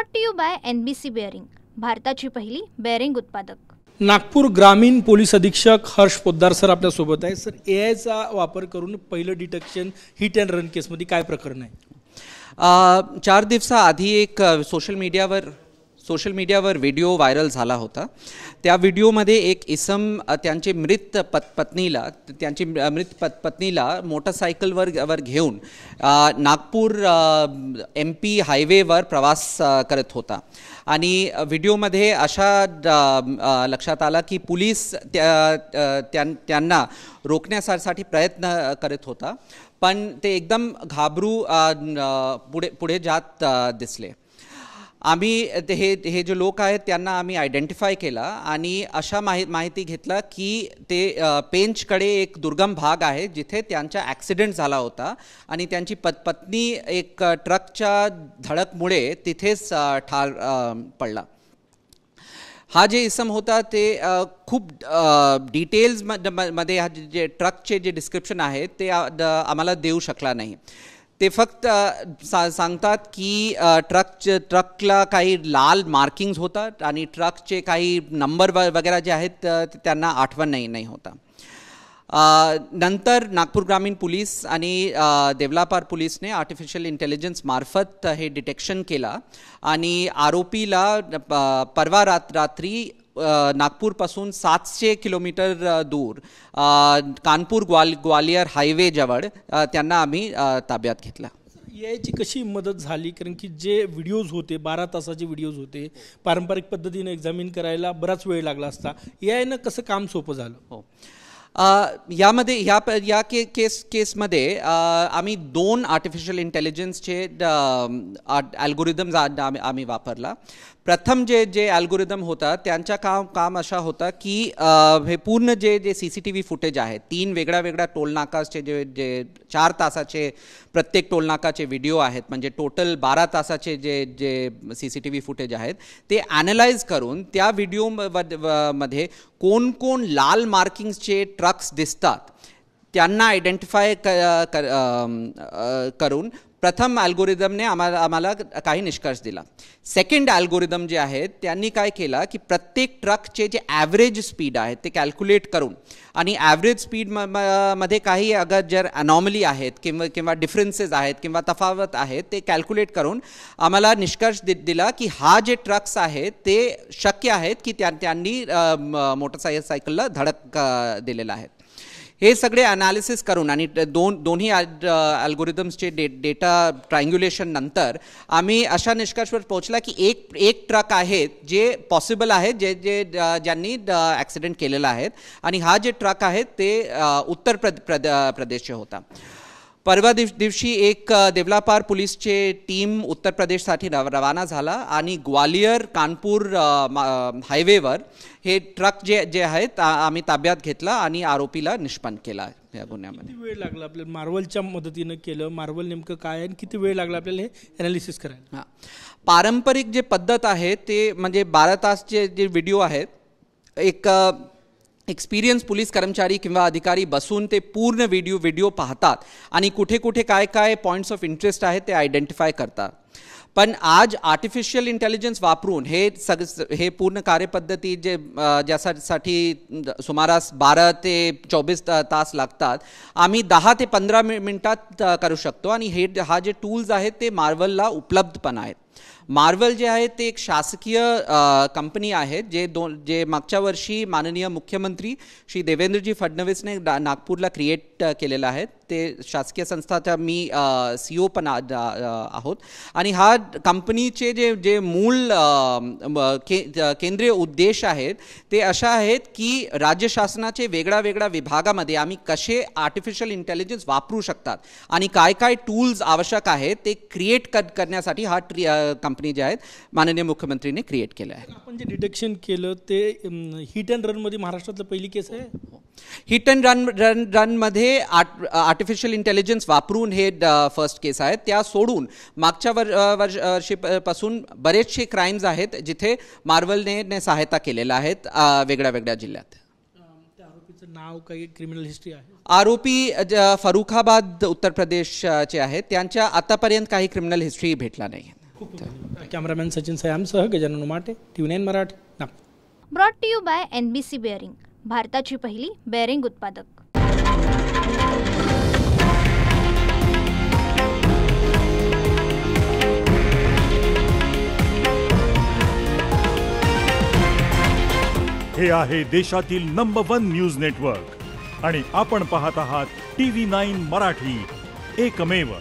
Brought to you by NBC bearing, भारताची पहिली bearing उत्पादक. नागपूर ग्रामीण पोलीस अधीक्षक हर्ष पोद्दार सर आपल्यासोबत आहे. सर, AI चा वापर करून पहिलं डिटेक्शन हिट अँड रन केसमध्ये काय प्रकरण आहे? 4 दिवसाआधी एक सोशल मीडियावर व्हिडिओ व्हायरल झाला होता. त्या व्हिडिओमध्ये एक इसम त्यांची मृत पत्नीला मोटरसायकलवर घेऊन नागपूर MP हायवेवर प्रवास करत होता आणि व्हिडिओमध्ये अशा लक्षात आला की पोलीस त्यांना रोखण्यासाठी प्रयत्न करत होता, पण ते एकदम घाबरू पुढे जात दिसले. आम्ही हे जे लोक आहेत त्यांना आम्ही आयडेंटिफाय केला आणि अशा माहिती घेतला की ते पेंचकडे एक दुर्गम भाग आहे जिथे त्यांचा ॲक्सिडेंट झाला होता आणि त्यांची पत्नी एक ट्रकच्या धडकमुळे तिथेच ठार पडला. हा जे इसम होता ते खूप डिटेल्समध्ये जे ट्रकचे जे डिस्क्रिप्शन आहे ते आम्हाला देऊ शकला नाही. ते फक्त सांगतात की ट्रकला काही लाल मार्किंग्स होतात आणि ट्रकचे काही नंबर वगैरे जे आहेत त्यांना आठवण नाही होता. नंतर नागपूर ग्रामीण पोलीस आणि देवलापार पोलीसने आर्टिफिशियल इंटेलिजन्स मार्फत हे डिटेक्शन केला आणि आरोपीला परवा रात्री नागपूरपासून 700 किलोमीटर दूर कानपूर ग्वालियर हायवे जवळ त्यांना आम्ही ताब्यात घेतला. AI कशी मदत झाली? कारण की जे व्हिडिओज होते 12 तासाचे व्हिडिओज होते, पारंपरिक पद्धतीने एक्झामिन करायला बराच वेळ लागला असता. AI कसं काम सोपं झालं? हो, यामध्ये या केसमध्ये आम्ही 2 आर्टिफिशियल इंटेलिजन्सचे अल्गोरिदम्स आम्ही वापरला. प्रथम जे अल्गोरिदम होता त्यांचा काम अशा होता की हे पूर्ण जे CCTV फुटेज आहे, 3 वेगळ्या टोलनाकाचे जे 4 तासाचे प्रत्येक टोलनाकाचे व्हिडिओ आहेत, म्हणजे टोटल 12 तासाचे जे CCTV फुटेज आहेत ते ॲनलाइज करून त्या व्हिडिओमध्ये कोण लाल मार्किंग्सचे ट्रक्स दिसतात त्यांना आयडेंटिफाय करून प्रथम अल्गोरिदमने आम्हाला काही निष्कर्ष दिला. सेकंड अल्गोरिदम जे आहेत त्यांनी काय केला की प्रत्येक ट्रकचे जे ॲव्हरेज स्पीड आहे ते कॅल्क्युलेट करून आणि ॲव्हरेज स्पीडमध्ये काही अगर जर अनॉमली आहेत किंवा डिफरन्सेस आहेत किंवा तफावत आहेत ते कॅल्क्युलेट करून आम्हाला निष्कर्ष दिला की हा जे ट्रक्स आहेत ते शक्य आहेत की त्यांनी मोटरसायकलला धडक दिलेला आहे. हे सगळे ॲनालिसिस करून आणि दोन्ही अल्गोरिदम्सचे डेटा ट्रायंग्युलेशन नंतर आम्ही अशा निष्कर्षावर पोहोचला की एक ट्रक आहेत जे पॉसिबल आहेत ज्यांनी ॲक्सिडेंट केलेला आहे आणि हा जे ट्रक आहेत ते उत्तर प्रदेशचे होता. परवा दिवशी एक देवलापार पोलीसचे टीम उत्तर प्रदेशसाठी रवाना झाला आणि ग्वालियर कानपूर हायवेवर हे ट्रक जे आहेत आम्ही ताब्यात घेतला आणि आरोपीला निष्पन्न केला. या गुन्ह्यामध्ये किती वेळ लागला आपल्याला? मार्वलच्या मदतीनं केलं. मार्वल नेमकं काय आणि किती वेळ लागला आपल्याला हे ॲनालिसिस करायला? हां, पारंपरिक जे पद्धत आहे ते म्हणजे 12 तासचे जे व्हिडिओ आहेत, एक एक्सपिरियन्स पोलीस कर्मचारी किंवा अधिकारी बसून ते पूर्ण व्हिडिओ पाहतात आणि कुठे काय पॉईंट्स ऑफ इंटरेस्ट आहेत ते आयडेंटिफाय करतात. पण आज आर्टिफिशियल इंटेलिजन्स वापरून हे पूर्ण कार्यपद्धती ज्यासाठी सुमारास 12 ते 24 तास लागतात आम्ही 10 ते 15 मिनिटात करू शकतो. आणि हा जे टूल्स आहेत ते मार्वलला उपलब्ध पण आहेत. मार्वल जे आहे ते एक शासकीय कंपनी आहे जे मागच्या वर्षी माननीय मुख्यमंत्री श्री देवेंद्रजी फडणवीसने नागपूरला क्रिएट केलेलं आहे. ते शासकीय संस्थाचा मी CEO पण आहोत. आणि हा कंपनीचे जे मूळ केंद्रीय उद्देश आहेत ते अशा आहेत की राज्य शासनाचे वेगळ्या विभागामध्ये आम्ही कसे आर्टिफिशियल इंटेलिजन्स वापरू शकतात आणि काय टूल्स आवश्यक आहेत ते क्रिएट करण्यासाठी हा कंपनी जे आहेत माननीय मुख्यमंत्रीने क्रिएट केलं आहे. आपण जे डिटेक्शन केलं ते हिट अँड रनमध्ये महाराष्ट्रातलं पहिली केस आहे. हिट अँड रनमध्ये आर्टिफिशियल इंटेलिजन्स वापरून हे फर्स्ट केस आहे. त्या सोडून मागच्या वर्षीपासून बरेचसे क्राईम्स आहेत जिथे मार्वलने सहायता केलेल्या आहेत वेगळ्या जिल्ह्यात. आरोपीचं नाव काही क्रिमिनल हिस्ट्री आहे? आरोपी फरुखाबाद उत्तर प्रदेशचे आहेत. त्यांच्या आतापर्यंत काही क्रिमिनल हिस्ट्री भेटला नाही. Cameraman Sachin सयामसह Gajanan Mate, TV9 Marathi, Nagpur. Brought to you by NBC bearing, भारताची पहिली बेअरिंग उत्पादक. हे आहे देशातील नंबर 1 न्यूज नेटवर्क आणि आपण पाहत आहात TV9 मराठी, एकमेव.